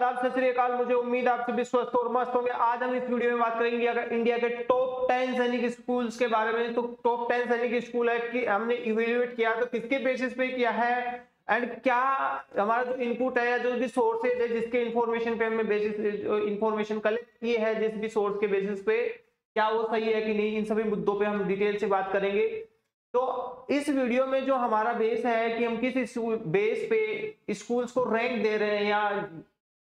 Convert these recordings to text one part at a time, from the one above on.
आदाब, सत श्री अकाल। मुझे उम्मीद आप सभी स्वस्थ और मस्त होंगे। आज हम इस वीडियो में बात करेंगे इंडिया के टॉप 10 सैनिक स्कूल्स के बारे में। तो टॉप 10 सैनिक स्कूल है कि हमने इवेल्युएट किया तो किसके बेसिस पे किया है एंड क्या हमारा जो इनपुट है या जो भी सोर्सेज है जिसके इंफॉर्मेशन पे हमने बेसिस इंफॉर्मेशन कलेक्ट की है, जिस भी सोर्स के बेसिस पे क्या वो सही है कि नहीं, इन सभी मुद्दों पे हम डिटेल से बात करेंगे। तो इस वीडियो में जो हमारा बेस है कि हम किस बेस पे स्कूल्स को रैंक दे रहे हैं, या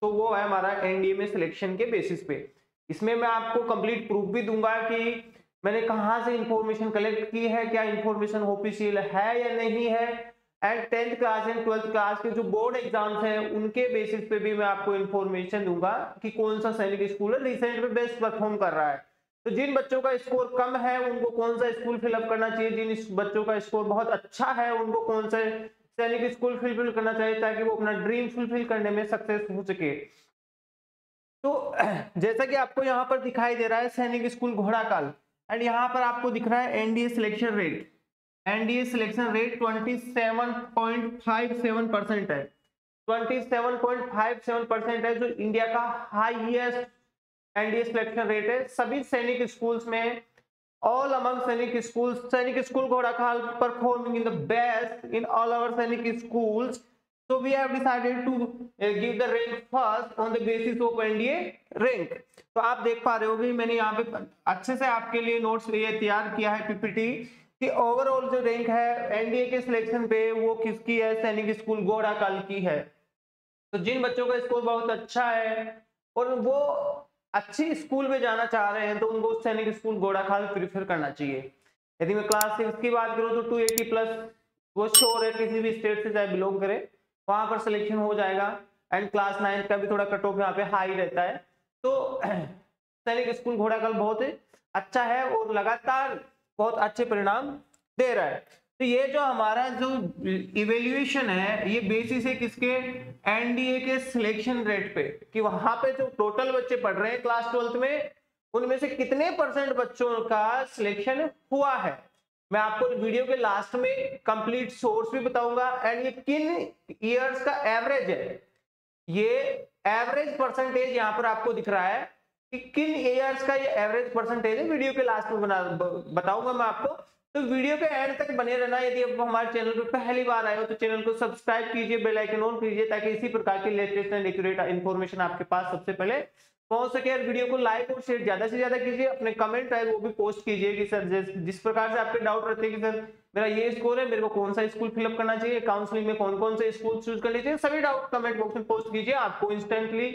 तो वो है हमारा एनडीए में सिलेक्शन के बेसिस पे। इसमें मैं आपको कंप्लीट प्रूफ भी दूंगा कि मैंने कहां से इंफॉर्मेशन कलेक्ट की है, क्या इंफॉर्मेशन ऑफिशियल है या नहीं है। And 10th class and 12th class के जो बोर्ड एग्जाम्स हैं उनके बेसिस पे भी मैं आपको इंफॉर्मेशन दूंगा कि कौन सा सैनिक स्कूल है रिसेंट में बेस्ट परफॉर्म कर रहा है। तो जिन बच्चों का स्कोर कम है उनको कौन सा स्कूल फिलअप करना चाहिए, जिन बच्चों का स्कोर बहुत अच्छा है उनको कौन सा सैनिक स्कूल फुलफिल करना चाहिए ताकि वो अपना ड्रीम फुलफिल करने में सक्सेस हो सके। तो जैसा कि आपको यहाँ पर दिखाई दे रहा है सैनिक स्कूल घोड़ाकाल, एंड यहाँ पर आपको दिख रहा है NDA selection rate. NDA selection rate 27.57% है। 27.57% है जो इंडिया का हाईएस्ट एनडीए सिलेक्शन रेट है सभी सैनिक स्कूल्स में। All among सैनिक school Ghorakhal performing in the best in all our सैनिक schools, so we have decided to give the rank first on the basis of NDA rank। तो आप देख पा रहे हो भी मैंने यहाँ पे अच्छे से आपके लिए नोट्स ये तैयार किया है पीपीटी कि ओवरऑल जो रैंक है एनडीए के सिलेक्शन पे वो किसकी है, सैनिक स्कूल घोड़ाखाल की है। तो जिन बच्चों का स्कोर बहुत अच्छा है और वो अच्छी स्कूल में जाना चाह रहे हैं तो उनको सैनिक स्कूल घोड़ाखाल प्रीफर करना चाहिए। यदि मैं क्लास 6 की बात करूं तो 280 प्लस वो श्योर है, किसी भी स्टेट से चाहे बिलोंग करे वहां पर सिलेक्शन हो जाएगा। एंड क्लास 9 का भी थोड़ा कट ऑफ यहाँ पे हाई रहता है। तो सैनिक स्कूल घोड़ाखाल बहुत अच्छा है और लगातार बहुत अच्छे परिणाम दे रहा है। तो ये जो हमारा जो इवेल्युएशन है ये बेसिस है किसके, एनडीए के सिलेक्शन रेट पे, कि वहां पे जो टोटल बच्चे पढ़ रहे हैं क्लास 12th में उनमें से कितने परसेंट बच्चों का सिलेक्शन हुआ है। मैं आपको वीडियो के लास्ट में कंप्लीट सोर्स भी बताऊंगा एंड ये किन ईयर्स का एवरेज है। ये एवरेज परसेंटेज यहाँ पर आपको दिख रहा है कि किन ईयर्स का ये एवरेज परसेंटेज है, वीडियो के लास्ट में बताऊंगा मैं आपको। तो वीडियो के एंड तक बने रहना। यदि आप हमारे चैनल पर पहली बार आए हो तो चैनल को सब्सक्राइब कीजिए, बेल आइकन ऑन कीजिए ताकि इसी प्रकार की लेटेस्ट एंड एक्यूरेट इंफॉर्मेशन आपके पास सबसे पहले पहुंच सके। और वीडियो को लाइक और शेयर ज्यादा से ज्यादा कीजिए, अपने कमेंट है वो भी पोस्ट कीजिए कि सर जिस प्रकार से आपके डाउट रहते हैं कि सर मेरा ये स्कोर है, मेरे को कौन सा स्कूल फिलअप करना चाहिए, काउंसलिंग में कौन कौन से स्कूल चूज करने चाहिए, सभी डाउट कमेंट बॉक्स में पोस्ट कीजिए, आपको इंस्टेंटली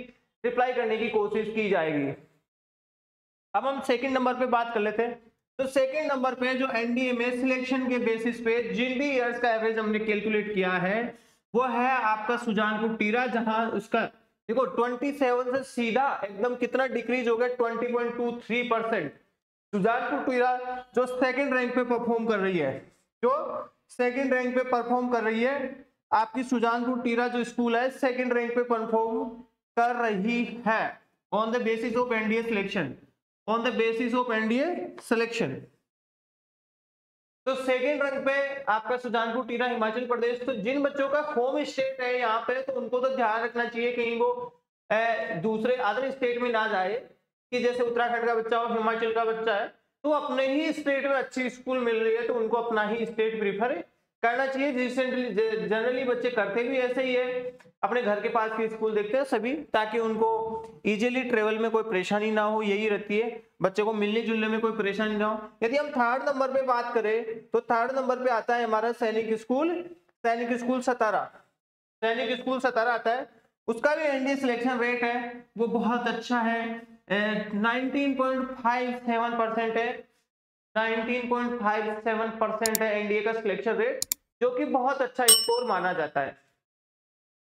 रिप्लाई करने की कोशिश की जाएगी। अब हम सेकंड नंबर पे बात कर लेते हैं। तो सेकंड नंबर पे जो एनडीए में सिलेक्शन के बेसिस पे जिन भी ईयर्स का एवरेज हमने कैलकुलेट किया है वो है आपका सुजानपुर टीरा, जहां उसका देखो 27 से सीधा एकदम कितना डिक्रीज हो गया 20.23%। सुजानपुर टीरा जो सेकंड रैंक पे परफॉर्म कर रही है, जो सेकंड रैंक पे परफॉर्म कर रही है आपकी सुजानपुर टीरा जो स्कूल है सेकंड रैंक पे परफॉर्म कर रही है on the basis of NDA selection, on the basis of NDA selection. तो सेकेंड रैंक पे आपका सुजानपुर टीरा हिमाचल प्रदेश। तो जिन बच्चों का होम स्टेट है यहाँ पे तो उनको तो ध्यान रखना चाहिए कहीं वो दूसरे अदर स्टेट में ना जाए, कि जैसे उत्तराखंड का बच्चा हो, हिमाचल का बच्चा है तो अपने ही स्टेट में अच्छी स्कूल मिल रही है तो उनको अपना ही स्टेट प्रीफर करना चाहिए। रिसेंटली जनरली बच्चे करते भी ऐसे ही है, अपने घर के पास की स्कूल देखते हैं सभी ताकि उनको इजीली ट्रेवल में कोई परेशानी ना हो, यही रहती है, बच्चे को मिलने जुलने में कोई परेशानी ना हो। यदि हम थर्ड नंबर पे बात करें तो थर्ड नंबर पे आता है हमारा सैनिक स्कूल सतारा। सैनिक स्कूल सतारा आता है, उसका भी एनडीए सिलेक्शन रेट है वो बहुत अच्छा है, 19.57% है। 19.57% है एनडीए का सिलेक्शन रेट, जो कि बहुत अच्छा स्कोर माना जाता है।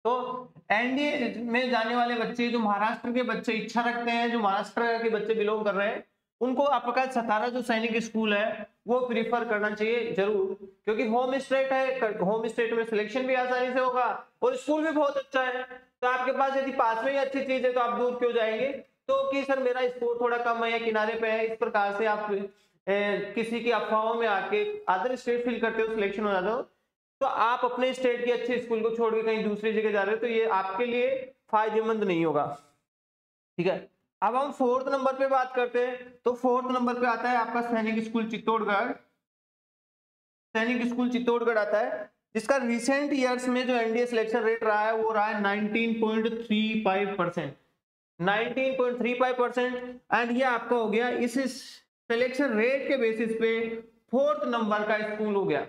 तो एनडीए में जाने वाले बच्चे जो महाराष्ट्र के बच्चे इच्छा रखते हैं, जो महाराष्ट्र के बच्चे बिलोंग कर रहे हैं, उनको आपका सतारा जो सैनिक स्कूल है वो प्रीफर करना चाहिए जरूर, क्योंकि होम स्टेट है, होम स्टेट में सिलेक्शन भी आसानी से होगा और स्कूल भी बहुत अच्छा है। तो आपके पास यदि पास में ही अच्छी चीज है तो आप दूर क्यों जाएंगे। तो कि सर मेरा स्कोर थोड़ा कम है या किनारे पे है, इस प्रकार से आप किसी की अफवाहों में आके अदर स्टेट फिल करते हो, सिलेक्शन हो जाता हो, तो आप अपने स्टेट की अच्छे स्कूल को छोड़ के कहीं दूसरी जगह जा रहे हो तो ये आपके लिए फायदेमंद नहीं होगा। ठीक है, अब हम 4th नंबर पे बात करते हैं। तो 4th नंबर पे आता है आपका सैनिक स्कूल चित्तौड़गढ़। सैनिक स्कूल चित्तौड़गढ़ आता है, जिसका रिसेंट ईयर्स में जो एनडीए सिलेक्शन रेट रहा है वो रहा है 19.35%। 19.35%। एंड ये आपका हो गया इस सिलेक्शन रेट के बेसिस पे 4th नंबर का स्कूल हो गया।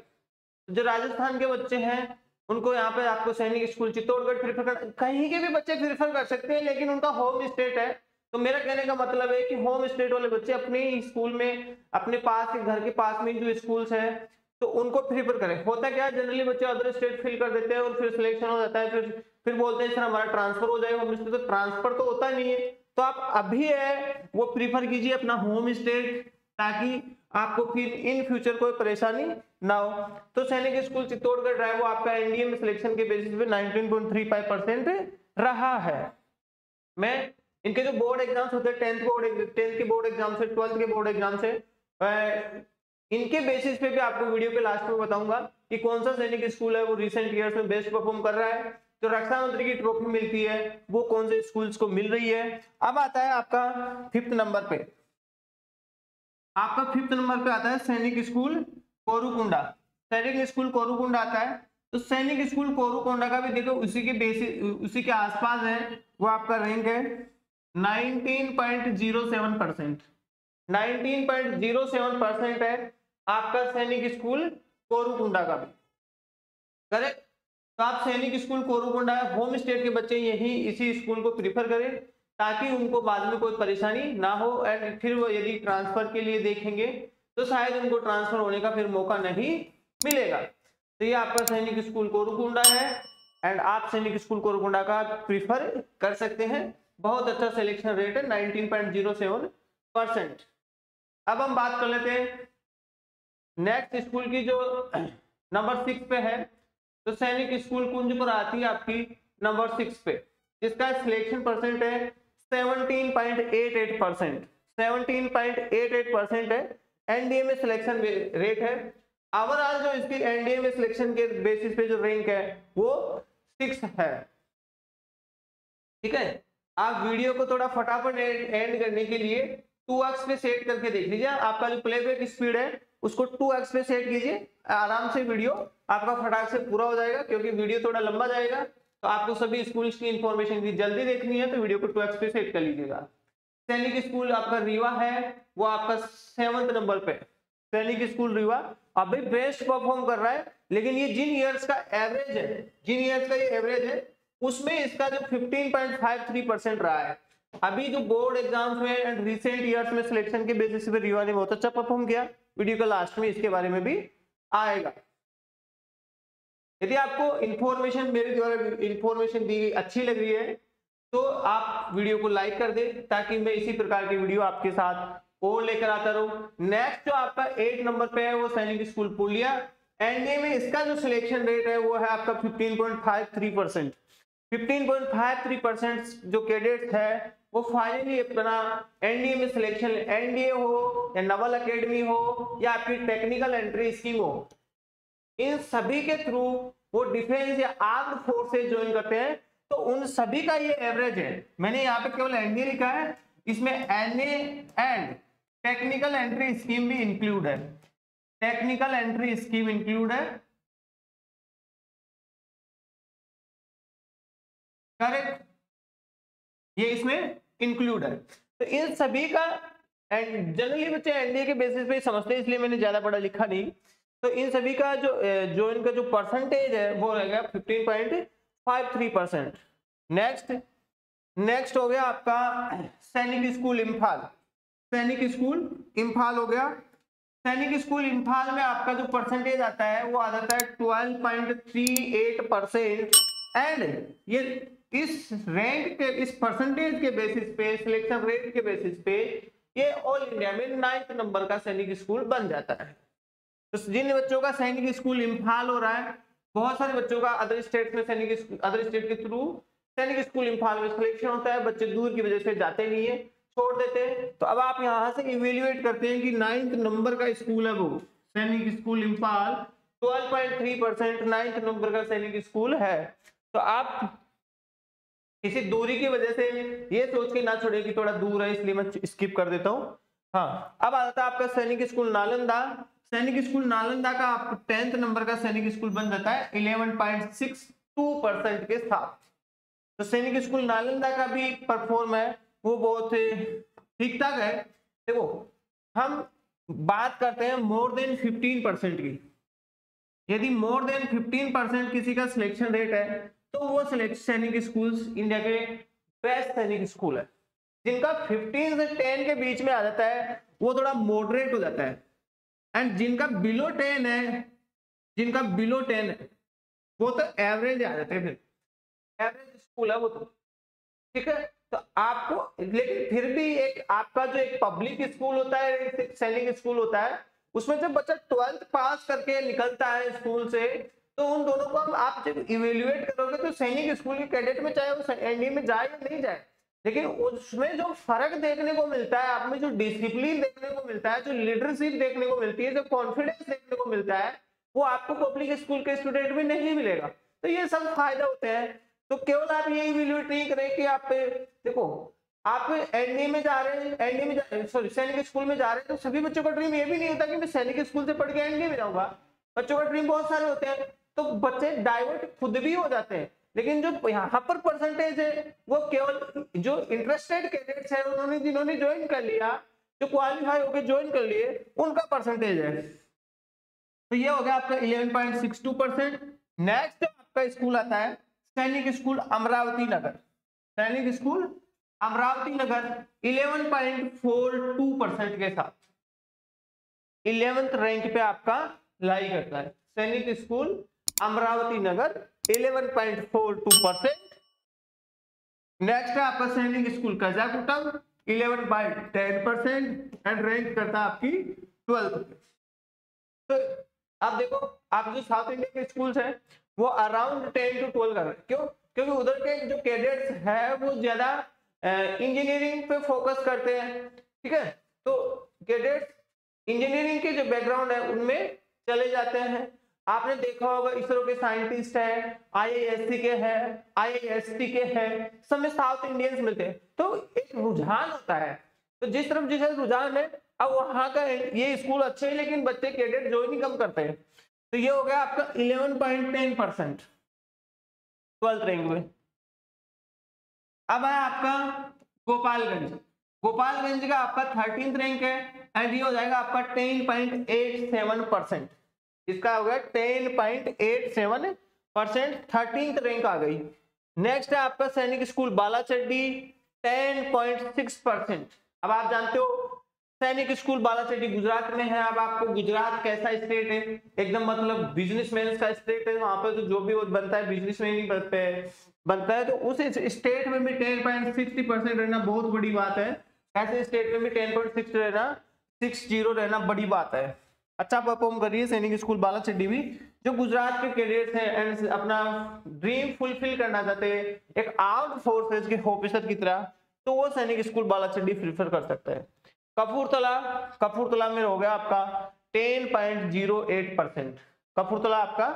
जो राजस्थान के बच्चे हैं उनको यहाँ पे आपको सैनिक स्कूल चित्तौड़गढ़ प्रेफर कर, कहीं के भी बच्चे प्रेफर कर सकते हैं, लेकिन उनका होम स्टेट है। तो मेरा कहने का मतलब है कि होम स्टेट वाले बच्चे अपने स्कूल में, अपने पास के घर के पास में जो स्कूल्स है तो उनको प्रेफर करें। होता क्या है, जनरली बच्चे अदर स्टेट फिल कर देते हैं और फिर सिलेक्शन हो जाता है, फिर बोलते हैं सर हमारा ट्रांसफर हो जाएगा होम स्टेट। तो ट्रांसफर तो होता नहीं है। तो आप अभी है वो प्रीफर कीजिए अपना होम स्टेट, ताकि आपको फिर इन फ्यूचर कोई परेशानी ना हो। तो सैनिक स्कूल चित्तौड़गढ़ रहा है वो आपका एनडीए में सिलेक्शन के बेसिस पे 19.35% रहा है। मैं इनके जो बोर्ड एग्जाम्स होते हैं, 10th के बोर्ड एग्जाम से, 12th के बोर्ड एग्जाम से, इनके बेसिस पे भी आपको वीडियो के लास्ट में बताऊंगा कि कौन सा सैनिक स्कूल है वो रिसेंट ईयर्स में बेस्ट परफॉर्म कर रहा है। जो रक्षा मंत्री की ट्रॉफी मिलती है वो कौन से स्कूल्स को मिल रही है। अब आता है आपका 5th नंबर पे, आपका 5th नंबर पे आता है सैनिक स्कूल कोरुकुंडा। सैनिक स्कूल कोरुकुंडा आता है। तो सैनिक स्कूल कोरुकुंडा का भी देखो उसी के बेसिस, उसी के आसपास है, वो आपका रैंक है 19.07%। 19.07% है आपका सैनिक स्कूल कोरुकुंडा का भी। करेक्ट। तो आप सैनिक स्कूल कोरुकुंडा होम स्टेट के बच्चे यही इसी स्कूल को प्रीफर करें, ताकि उनको बाद में कोई परेशानी ना हो। एंड फिर वो यदि ट्रांसफर के लिए देखेंगे तो शायद उनको ट्रांसफर होने का फिर मौका नहीं मिलेगा। तो ये आपका सैनिक स्कूल कोरुकुंडा है एंड आप सैनिक स्कूल कोरुकुंडा का प्रीफर कर सकते हैं। बहुत अच्छा सिलेक्शन रेट है 19.07%। अब हम बात कर लेते हैं नेक्स्ट स्कूल की जो नंबर 6 पे है। तो सैनिक स्कूल कुंजपुर आती है आपकी नंबर 6 पे, जिसका सिलेक्शन परसेंट है 17.88%। 17.88% है एनडीए में सिलेक्शन रेट है। ओवरऑल जो इसकी एनडीए में सिलेक्शन के बेसिस पे जो रैंक है वो 6 है। ठीक है, आप वीडियो को थोड़ा फटाफट एंड करने के लिए 2x पे सेट करके देख लीजिए। आपका जो प्लेबैक स्पीड है उसको 2x पे सेट कीजिए, आराम से वीडियो आपका फटाक से पूरा हो जाएगा। क्योंकि वीडियो थोड़ा लंबा जाएगा तो आपको सभी स्कूल्स की इंफॉर्मेशन भी जल्दी देखनी है, तो वीडियो को 2x पे सेट कर लीजिएगा। सैनिक स्कूल आपका रीवा है, वो आपका 7th नंबर पे। सैनिक स्कूल रीवा अभी बेस्ट परफॉर्म कर रहा है, लेकिन ये जिन ईयर्स का एवरेज है, जिन ईयर्स का ये एवरेज है उसमें इसका जो 15.53% रहा है। अभी जो बोर्ड एग्जाम्स में एंड रिसेंट ईयर्स में सिलेक्शन के बेसिस पे रीवा ने बहुत अच्छा परफॉर्म किया। वीडियो का लास्ट में इसके बारे में भी आएगा। यदि आपको इंफॉर्मेशन मेरे द्वारा इंफॉर्मेशन दी गई अच्छी लग रही है तो आप वीडियो को लाइक कर दें, ताकि मैं इसी प्रकार की वीडियो आपके साथ और लेकर आता रहूं। नेक्स्ट जो आपका 8 नंबर पे है वो सैनिक स्कूल पुलिया। एनडीए में इसका जो सिलेक्शन रेट है वो है आपका 15.53%। 15.53% जो कैडेट्स है वो फाइनली अपना एनडीए में सिलेक्शन, एनडीए हो या नवल एकेडमी हो या आपकी टेक्निकल एंट्री स्कीम हो, इन सभी के थ्रू वो डिफेंस या आर्म्ड फोर्स से ज्वाइन करते हैं। तो उन सभी का ये एवरेज है। मैंने यहाँ पे केवल एनडीए लिखा है, इसमें NA and technical entry scheme भी इंक्लूड है। टेक्निकल एंट्री स्कीम इंक्लूड है। करेक्ट, ये इसमें इंक्लूड है। तो इन सभी का एंड जनरली बच्चे एनडीए के बेसिस पे समझते हैं, इसलिए मैंने ज्यादा बड़ा लिखा नहीं। तो इन सभी का जो इनका जो परसेंटेज है वो रहेगा 15.53%। नेक्स्ट हो गया आपका सैनिक स्कूल इम्फाल। सैनिक स्कूल इम्फाल हो गया। सैनिक स्कूल इम्फाल में आपका जो परसेंटेज आता है वो आ जाता है 12.38%। एंड ये इस रैंक के, इस परसेंटेज के बेसिस पे, सिलेक्शन रेट के बेसिस पे ये ऑल इंडिया में 9th नंबर का सैनिक स्कूल बन जाता है। तो जिन बच्चों का सैनिक स्कूल इम्फाल हो रहा है, बहुत सारे बच्चों का अदर स्टेट में अदर स्टेट के थ्रू सैनिक स्कूल इम्फाल में सिलेक्शन होता है। बच्चे दूर की वजह से जाते नहीं है, छोड़ देते हैं। तो अब आप यहाँ से इवेल्युएट करते हैं कि 9th नंबर का स्कूल है वो सैनिक स्कूल इम्फाल, 12.3% 9th नंबर का सैनिक स्कूल है। तो आप किसी दूरी की वजह से ये सोच के ना छोड़े कि थोड़ा दूर है इसलिए मैं स्किप कर देता हूँ। हाँ, अब आता है आपका सैनिक स्कूल नालंदा। सैनिक स्कूल नालंदा का आपको 10th नंबर का सैनिक स्कूल बन जाता है 11.62% के साथ। तो सैनिक स्कूल नालंदा का भी परफॉर्म है वो बहुत ठीक ठाक है। देखो हम बात करते हैं मोर देन 15% की। यदि मोर देन 15% किसी का सिलेक्शन रेट है तो वो सैनिक स्कूल्स इंडिया के बेस्ट सैनिक स्कूल है। जिनका 15 से 10 के बीच में आ जाता है वो थोड़ा मॉडरेट हो जाता है, एंड जिनका बिलो 10 है, जिनका बिलो 10 है वो तो एवरेज आ जाते हैं, फिर एवरेज स्कूल है वो तो, ठीक है। तो आपको लेकिन फिर भी एक आपका जो एक पब्लिक स्कूल होता है, एक सैनिक स्कूल होता है, उसमें जब बच्चा 12th पास करके निकलता है स्कूल से तो उन दोनों को आप जब इवेल्युएट करोगे तो सैनिक स्कूल के कैडेट में चाहे वो एनडी में जाए या नहीं जाए, लेकिन उसमें जो फर्क देखने को मिलता है, आप में जो डिसिप्लिन देखने को मिलता है, जो लीडरशिप देखने को मिलती है, जो कॉन्फिडेंस देखने को मिलता है, वो आपको पब्लिक स्कूल के स्टूडेंट में नहीं मिलेगा। तो ये सब फायदा होते हैं। तो केवल आप ये इवेल्युएट नहीं करें कि आप देखो आप एनडी में जा रहे हैं, एनडी में सॉरी सैनिक स्कूल में जा रहे हैं, तो सभी बच्चों का ड्रीम ये भी नहीं होता कि मैं सैनिक स्कूल से पढ़ के एनडी में जाऊंगा। बच्चों का ड्रीम बहुत सारे होते हैं, तो बच्चे डाइवर्ट खुद भी हो जाते हैं। लेकिन जो यहाँ पर परसेंटेज है वो केवल जो इंटरेस्टेड कैडेट्स है उन्होंने जिन्होंने ज्वाइन कर लिया, जो क्वालिफाई होकर ज्वाइन कर लिए, उनका परसेंटेज है। तो ये हो गया आपका 11.62%। नेक्स्ट आपका स्कूल आता है सैनिक स्कूल अमरावती नगर। सैनिक स्कूल अमरावती नगर 11.42% के साथ 11th रैंक पे आपका लाई करता है। सैनिक स्कूल अमरावती नगर 11.42%। नेक्स्ट है आपका सैनिक स्कूल कजाकुटम 11.10% एंड रैंक करता है आपकी 12th पे। तो आप देखो आप जो साउथ इंडिया के स्कूल्स हैं वो अराउंड 10 to 12 कर रहे हैं। क्यों? क्योंकि उधर के जो कैडेट्स है वो ज्यादा इंजीनियरिंग पे फोकस करते हैं, ठीक है। तो कैडेट्स इंजीनियरिंग के जो बैकग्राउंड है उनमें चले जाते हैं। आपने देखा होगा इसरो के साइंटिस्ट है, आईआईएससी के हैं, आईआईएसटी के हैं, सब में साउथ इंडियंस मिलते हैं। तो एक रुझान होता है, तो जिस तरफ जिस रुझान है, अब वहां का ये स्कूल अच्छे है लेकिन बच्चे कैडेट ज्वाइन ही कम करते हैं। तो ये हो गया आपका 11.10% 12th रैंक में। अब है आपका गोपालगंज। गोपालगंज का आपका 13th रैंक है एंड ये हो जाएगा आपका 10.87%। इसका हो गया 10.87%, 13th रैंक आ गई। नेक्स्ट है आपका सैनिक स्कूल बालाचड्डी 10.6%। अब आप जानते हो सैनिक स्कूल बालाचड्डी गुजरात में है। अब आपको गुजरात कैसा स्टेट है, एकदम मतलब बिजनेसमैन का स्टेट है, वहां पे तो जो भी वो बनता है बिजनेसमैन ही बनता है। तो उस स्टेट में भी 10.60% रहना बहुत बड़ी बात है। ऐसे स्टेट में भी 10.6 रहना 60 रहना बड़ी बात है। अच्छा परफॉर्म कर रही है सैनिक स्कूल बालाचड्डी भी। जो गुजरात के कैडेट्स हैं एंड अपना ड्रीम फुलफिल करना चाहते हैं एक आर्म्ड फोर्सेस के ऑफिसर की तरह, तो वो सैनिक स्कूल बालाचड्डी प्रीफर कर सकते हैं। कपूरथला में हो गया आपका 10.08%। कपूरथला आपका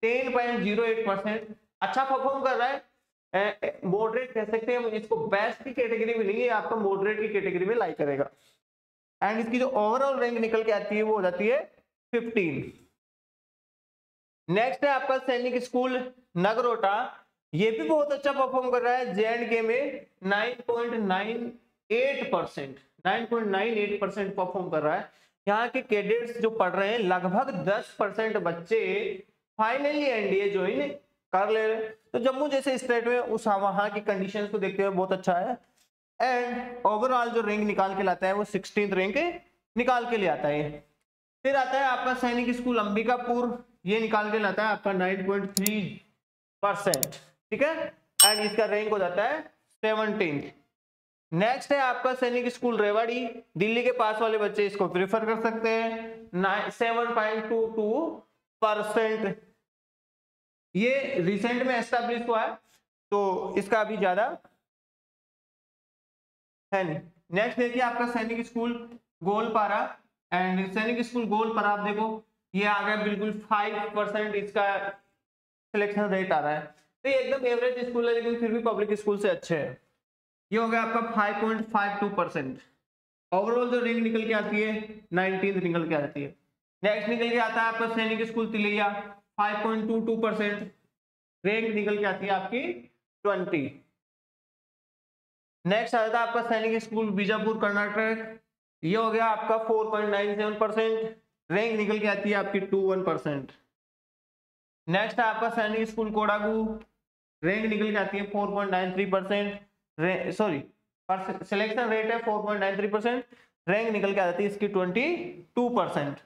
10.08% अच्छा परफॉर्म कर रहा है। मॉडरेट कह सकते हैं, इसको बेस्ट की कैटेगरी में नहीं है, आपका मॉडरेट की कैटेगरी में लाइक करेगा। एंड इसकी जो ओवरऑल रैंक निकल के आती है वो हो जाती है 15। नेक्स्ट है आपका सैनिक स्कूल नगरोटा। ये भी बहुत अच्छा परफॉर्म कर रहा है J&K में 9.98% परफॉर्म कर रहा है। यहाँ के कैडेट्स जो पढ़ रहे हैं लगभग 10% बच्चे फाइनली एनडीए ज्वाइन कर ले रहे हैं। तो जम्मू जैसे स्टेट में उस वहां की कंडीशंस को देखते हुए बहुत अच्छा है। एंड ओवरऑल जो रैंक निकाल के लाता है वो 16th रैंक निकाल के ले आता है। फिर आता है आपका सैनिक स्कूल अंबिकापुर, ये निकाल के लाता है आपका 9.3%, ठीक है। एंड इसका रैंक हो जाता है 17th। नेक्स्ट है आपका सैनिक स्कूल रेवाड़ी, दिल्ली के पास वाले बच्चे इसको प्रेफर कर सकते हैं 7.22%। ये रिसेंट में एस्टैब्लिश हुआ है तो इसका अभी ज्यादा है नहीं। नेक्स्ट देखिए आपका सैनिक स्कूल गोलपारा। एंड सैनिक स्कूल गोलपारा आप देखो ये आ गया बिल्कुल 5% इसका सिलेक्शन रेट आ रहा है। तो ये एकदम एवरेज स्कूल है, लेकिन फिर भी पब्लिक स्कूल से अच्छे हैं। ये हो गया आपका 5.52%। ओवरऑल जो रैंक निकल के आती है 19th निकल के आती है। नेक्स्ट निकल के आता है आपका सैनिक स्कूल तिलैया 5.22%, रैंक निकल के आती है आपकी 20। नेक्स्ट आता है आपका सैनिक स्कूल बीजापुर कर्नाटक, ये हो गया आपका 4.97%, रैंक निकल के आती है आपकी 21%। नेक्स्ट है आपका सैनिक स्कूल कोडागू, रैंक निकल के आती है 4.93%, सॉरी सिलेक्शन रेट है 4.93%, रैंक निकल के आती है इसकी 22%।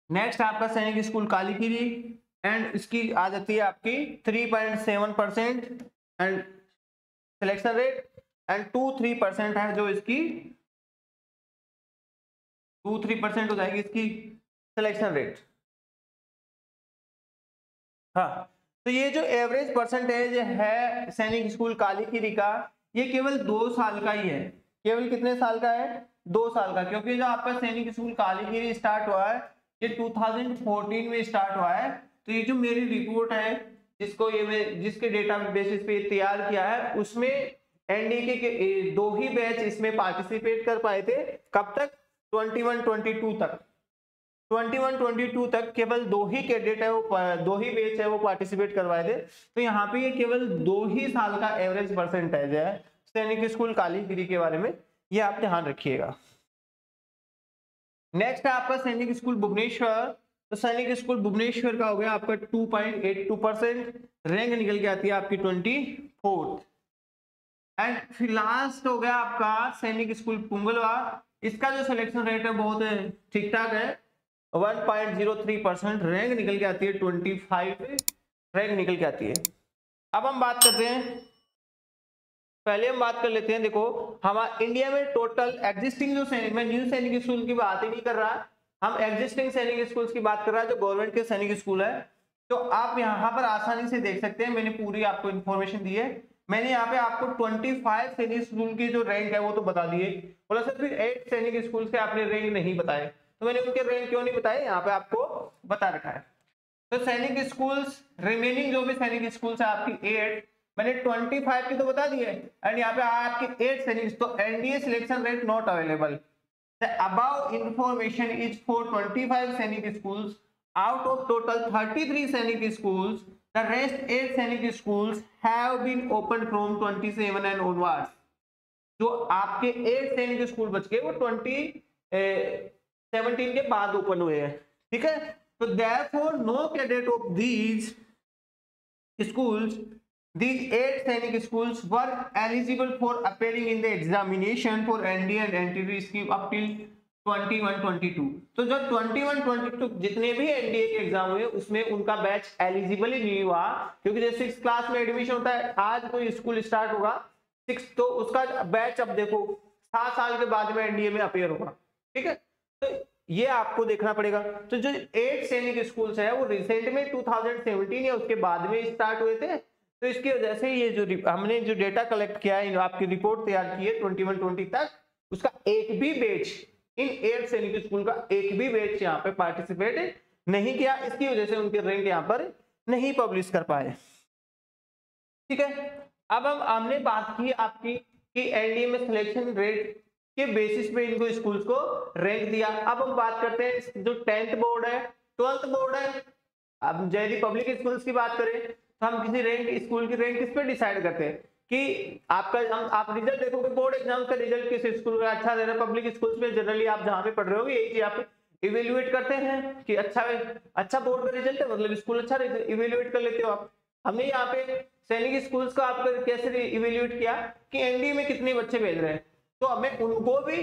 नेक्स्ट आपका सैनिक स्कूल कालीकिरी एंड इसकी आ जाती है आपकी 3.7% एंड सिलेक्शन रेट एंड 2-3% है जो इसकी 2-3% हो जाएगी इसकी सिलेक्शन रेट। हाँ, तो ये जो एवरेज परसेंटेज है सैनिक स्कूल कालीकिरी का, ये केवल 2 साल का ही है। केवल कितने साल का है? 2 साल का, क्योंकि जो आपका सैनिक स्कूल कालीकिरी स्टार्ट हुआ है ये 2014 में स्टार्ट हुआ है। तो ये जो मेरी रिपोर्ट है जिसको ये मैं जिसके डेटा बेसिस पे तैयार किया है, उसमें एनडीए के 2 ही बैच इसमें पार्टिसिपेट कर पाए थे। कब तक? 21-22 तक। 21-22 तक केवल 2 ही कैडेट है, वो 2 ही बैच है वो पार्टिसिपेट करवाए थे। तो यहाँ पे ये केवल 2 ही साल का एवरेज परसेंटेज है सैनिक स्कूल कालीगिरी के बारे में, ये आप ध्यान रखिएगा। नेक्स्ट है आपका सैनिक स्कूल भुवनेश्वर। तो सैनिक स्कूल भुवनेश्वर का हो गया आपका 2.82%, रैंक निकल के आती है आपकी 24th। एंड फिर लास्ट हो गया आपका सैनिक स्कूल पुंगलवा, इसका जो सिलेक्शन रेट है बहुत ठीक ठाक है 1.03%, रैंक निकल के आती है 25, रैंक निकल के आती है। अब हम बात करते हैं, पहले हम बात कर लेते हैं, देखो हमारे इंडिया में टोटल एग्जिस्टिंग जो सैनिक, मैं न्यू सैनिक स्कूल की बात ही नहीं कर रहा, हम एग्जिस्टिंग सैनिक स्कूल्स की बात कर रहा है जो गवर्नमेंट के सैनिक स्कूल है। तो आप यहाँ पर आसानी से देख सकते हैं, मैंने पूरी आपको इन्फॉर्मेशन दी है। मैंने यहाँ पे आपको 25 सैनिक स्कूल की जो रैंक है वो तो बता दिए, बोला सर फिर 8 सैनिक स्कूल के आपने रैंक नहीं बताए, तो मैंने उनके रैंक क्यों नहीं बताए, यहाँ पे आपको बता रखा है। तो सैनिक स्कूल्स रिमेनिंग जो भी सैनिक स्कूल्स है आपकी 8, मैंने 25 की तो बता दी है, एंड यहाँ पे आपके 8 सैनिक, तो NDA selection rate not available. The above information is for 25 सैनिक schools. Out of total 33 सैनिक schools, the rest 8 सैनिक schools have been opened from 27 and onwards. जो आपके 8 सैनिक स्कूल बच गए वो 2017 के बाद ओपन हुए हैं, ठीक है। तो therefore no cadet of these schools, these 8 सैनिक schools were eligible for appearing in the examination for NDA and NTD scheme up till 21-22। तो जो 21-22 जितने भी एनडीए के एग्जाम हुए उसमें उनका बैच एलिजिबल ही नहीं हुआ, क्योंकि जैसे 6th क्लास में एडमिशन होता है, आज कोई स्कूल स्टार्ट होगा 6, तो उसका बैच अब देखो 7 साल के बाद में एनडीए में अपेयर होगा, ठीक है। तो ये आपको देखना पड़ेगा। तो जो 8 सैनिक स्कूल्स है वो रिसेंट में 2017 या उसके बाद में स्टार्ट हुए थे। तो इसकी वजह से ये जो हमने जो डेटा कलेक्ट किया है, आपकी रिपोर्ट तैयार की है 21-20 तक, उसका एक भी बैच इन 8 सैनिक स्कूल का एक भी बैच यहाँ पे पार्टिसिपेट नहीं किया, इसकी वजह से उनके रैंक यहाँ पर नहीं पब्लिश कर पाए, ठीक है। अब हमने बात की आपकी कि एनडीए में सिलेक्शन रेट के बेसिस पे इनको स्कूल्स को रैंक दिया। अब हम बात करते हैं जो 10th बोर्ड है, 12th बोर्ड है। अब यदि पब्लिक स्कूल्स की बात करें तो हम किसी रैंक स्कूल की रैंक किस पे डिसाइड करते हैं कि आपका आप रिजल्ट देखोगे, बोर्ड एग्जाम का रिजल्ट किस स्कूल का अच्छा दे रहा है। पब्लिक स्कूल्स में जनरली आप जहां पे पढ़ रहे हो यही चीज आप इवेल्युएट करते हैं कि अच्छा बोर्ड का रिजल्ट है मतलब स्कूल अच्छा इवेल्युएट कर लेते हो आप। हमने यहाँ पे सैनिक स्कूल्स को आप कैसे इवेल्युएट किया कि एनडीए में कितने बच्चे भेज रहे हैं, तो हमें उनको भी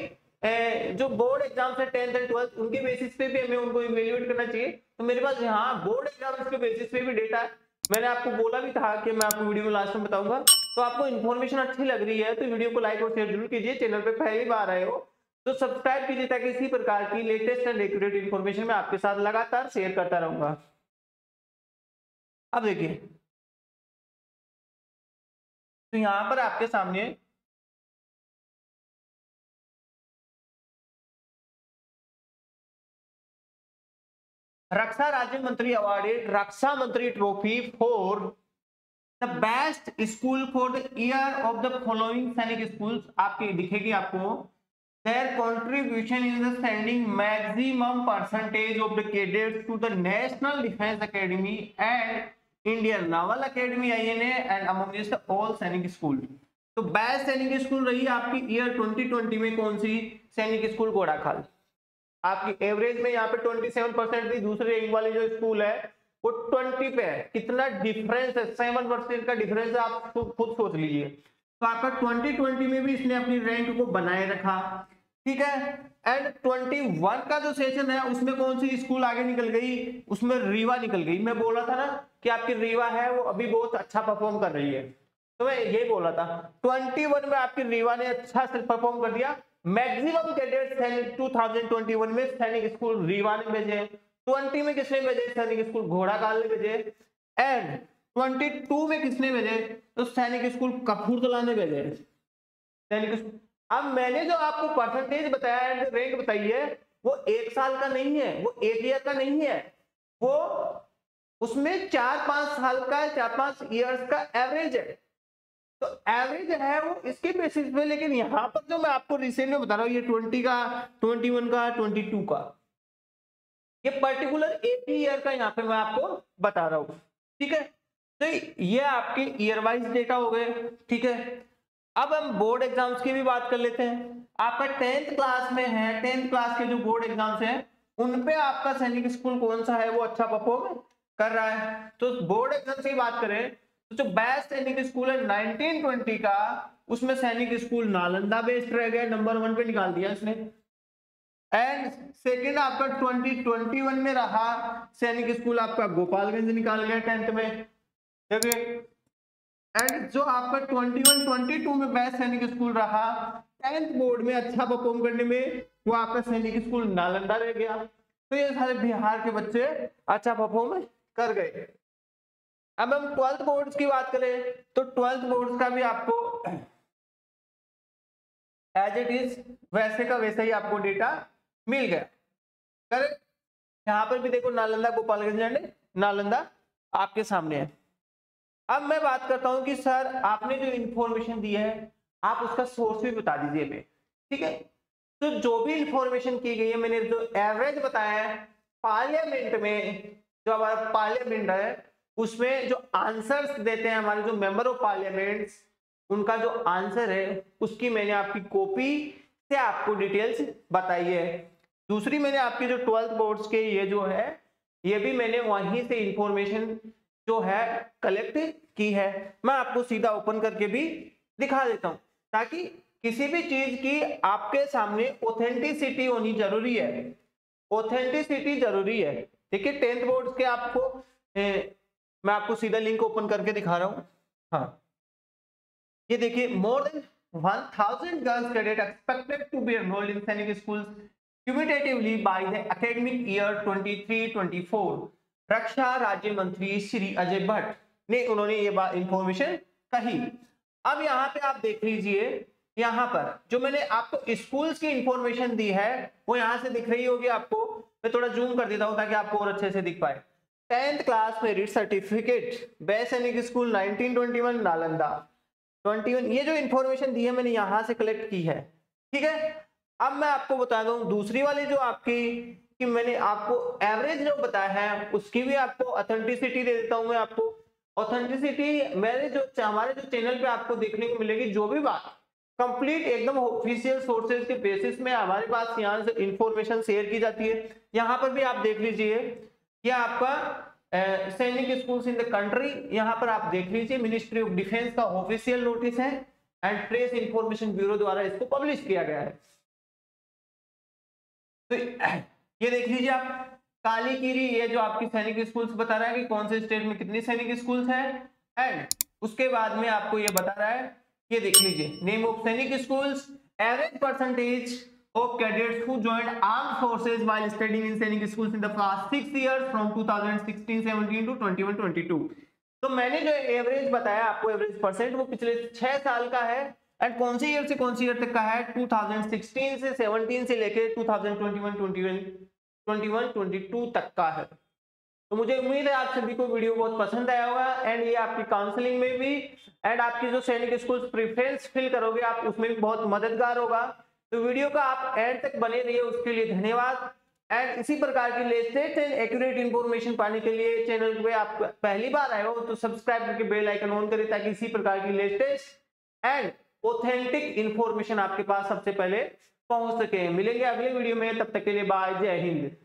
जो बोर्ड एग्जाम है 10th एंड 12th उनके बेसिस पे भी हमें उनको इवेल्युएट करना चाहिए। तो मेरे पास यहाँ बोर्ड एग्जाम के बेसिस पे भी डेटा है, मैंने आपको बोला भी था कि मैं आपको वीडियो में लास्ट में बताऊंगा। तो आपको इन्फॉर्मेशन अच्छी लग रही है तो वीडियो को लाइक और शेयर जरूर कीजिए। चैनल पे पहली बार आए हो तो सब्सक्राइब कीजिए ताकि इसी प्रकार की लेटेस्ट एंड एक्यूरेट इन्फॉर्मेशन मैं आपके साथ लगातार शेयर करता रहूंगा। अब देखिए, तो यहाँ पर आपके सामने रक्षा राज्य मंत्री अवार्डेड रक्षा मंत्री trophy for the best school for the year of the following सैनिक स्कूल्स। आपकी दिखेगी आपको, their contribution in the sending maximum percentage of the cadets to the National Defense Academy and Indian Naval Academy INA and among this all सैनिक school. तो best सैनिक school रही आपकी year 2020 में कौन सी? सैनिक स्कूल घोड़ाखाल। आपकी एवरेज में यहाँ पे 27% थी, दूसरे रैंक वाले जो स्कूल है वो 20 पे है। कितना डिफरेंस है, 7% का डिफरेंस है, आप खुद सोच लीजिए। तो आपका 2020 में भी इसने अपनी रैंक को बनाए रखा, ठीक है। एंड 21 का जो सेशन है उसमें कौन सी स्कूल आगे निकल गई? उसमें रीवा निकल गई। मैं बोला था ना कि आपकी रीवा है वो अभी बहुत अच्छा परफॉर्म कर रही है, तो मैं यही बोला था। 21 में आपकी रीवा ने अच्छा से परफॉर्म कर दिया। मैक्सिमम कैडेट्स 2021 में सैनिक स्कूल रीवा ने भेजे, 20 में किसने भेजे? सैनिक स्कूल घोड़ाखाल ने भेजे, एंड 22 में किसने भेजे? तो सैनिक स्कूल कपूरथला ने भेजे। सैनिक स्कूल, अब मैंने जो आपको परसेंटेज बताया है, रैंक बताई है, वो 1 साल का नहीं है, वो 1 ईयर का नहीं है, वो उसमें 4-5 साल का, 4-5 ईयर्स का एवरेज है। तो एवरेज है वो इसके बेसिस पे, लेकिन यहाँ पर जो मैं आपको रिसेंट में बता रहा हूँ, ये 20 का, 21 का, 22 का, ये पर्टिकुलर एक ही ईयर का यहाँ पे मैं आपको बता रहा हूँ, ठीक है। तो ये आपके ईयर वाइज डेटा हो गए, ठीक है। अब हम बोर्ड एग्जाम्स की भी बात कर लेते हैं। आपका 10th क्लास में है, 10th क्लास के जो बोर्ड एग्जाम्स हैं उनपे आपका सैनिक स्कूल कौन सा है वो अच्छा परफॉर्म कर रहा है। तो बोर्ड एग्जाम की बात करें तो जो बेस्ट सैनिक स्कूल है 1920 का, उसमें सैनिक स्कूल नालंदा बेस्ड रह गया, नंबर 1 पे निकाल दिया इसने। एंड सेकंड आपका 2021 में रहा सैनिक स्कूल आपका गोपालगंज निकाल गया 10th में, देखिए। एंड जो आपका 21-22 में बेस्ट सैनिक स्कूल रहा 10th बोर्ड में अच्छा परफॉर्म करने में, वो आपका सैनिक स्कूल नालंदा रह गया। तो ये सारे बिहार के बच्चे अच्छा परफॉर्म कर गए। अब हम 12th बोर्ड्स की बात करें तो 12th बोर्ड्स का भी आपको एज इट इज वैसे का वैसा ही आपको डेटा मिल गया, करेक्ट। यहाँ पर भी देखो नालंदा, गोपालगंज, नालंदा आपके सामने है। अब मैं बात करता हूं कि सर आपने जो इंफॉर्मेशन दी है आप उसका सोर्स भी बता दीजिए हमें, ठीक है। तो जो भी इंफॉर्मेशन की गई है, मैंने जो एवरेज बताया है पार्लियामेंट में, जो हमारा पार्लियामेंट है उसमें जो आंसर्स देते हैं हमारे जो मेंबर ऑफ पार्लियामेंट, उनका जो आंसर है उसकी मैंने आपकी कॉपी से आपको डिटेल्स बताई है। दूसरी मैंने आपके जो 12th बोर्ड्स के ये जो है ये भी मैंने वहीं से इंफॉर्मेशन जो है कलेक्ट की है। मैं आपको सीधा ओपन करके भी दिखा देता हूं, ताकि किसी भी चीज की आपके सामने ऑथेंटिसिटी होनी जरूरी है, ऑथेंटिसिटी जरूरी है। देखिए 10th बोर्ड्स के आपको मैं आपको सीधा लिंक ओपन करके दिखा रहा हूं। हाँ, ये देखिए, more than 1000 girls cadet expected to be enrolled in Sainik schools cumulatively by the academic year 23-24। रक्षा राज्य मंत्री श्री अजय भट्ट ने उन्होंने ये बात इंफॉर्मेशन कही। अब यहाँ पे आप देख लीजिए, यहाँ पर जो मैंने आपको स्कूल्स की इंफॉर्मेशन दी है वो यहाँ से दिख रही होगी आपको। मैं थोड़ा जूम कर देता हूँ ताकि आपको और अच्छे से दिख पाए। 10th class merit certificate best सैनिक स्कूल 1921 नालंदा 21, ये जो इंफॉर्मेशन दी है मैंने यहाँ से कलेक्ट की है, ठीक है। अब मैं आपको बता दूं दूसरी वाली जो आपकी कि मैंने आपको एवरेज जो बताया है उसकी भी आपको ऑथेंटिसिटी दे देता हूं मैं आपको। ऑथेंटिसिटी मेरे जो हमारे जो चैनल पे आपको देखने को मिलेगी, जो भी बात कंप्लीट एकदम ऑफिशियल सोर्सेज के बेसिस में हमारे पास यहाँ से इंफॉर्मेशन शेयर की जाती है। यहाँ पर भी आप देख लीजिए, यह आपका सैनिक स्कूल्स इन द कंट्री, यहाँ पर आप देख लीजिए मिनिस्ट्री ऑफ डिफेंस का ऑफिशियल नोटिस है एंड प्रेस इंफॉर्मेशन ब्यूरो द्वारा इसको पब्लिश किया गया है। तो ये देख लीजिए आप, कालीकीरी ये जो आपकी सैनिक स्कूल्स बता रहा है कि कौन से स्टेट में कितनी सैनिक स्कूल्स हैं, एंड उसके बाद में आपको ये बता रहा है, ये देख लीजिए name of Sainik schools, average percentage of cadets who joined armed forces while studying in Sainik schools in the past 6 years from 2016-17 to 21-22। तो मैंने जो एवरेज बताया आपको, एवरेज परसेंट, वो पिछले 6 साल का है एंड कौन सी ईयर से कौन सी ईयर तक का है, 2016 से 17 से लेके 2021-21 21-22 तक का है। तो मुझे उम्मीद है आप सभी को वीडियो बहुत पसंद आया होगा एंड ये आपकी काउंसलिंग में भी एंड आपकी जो सैनिक स्कूल प्रेफरेंस फिल करोगे आप उसमें भी बहुत मददगार होगा। तो वीडियो का आप एंड तक बने रहिए, उसके लिए धन्यवाद। एंड इसी प्रकार की लेटेस्ट एंड एक्यूरेट इंफॉर्मेशन पाने के लिए चैनल पे आप पहली बार आए हो तो सब्सक्राइब करके बेल आइकन ऑन करें ताकि इसी प्रकार की लेटेस्ट एंड ऑथेंटिक इंफॉर्मेशन आपके पास सबसे पहले पहुंच सके। मिलेंगे अगले वीडियो में, तब तक के लिए बाय, जय हिंद।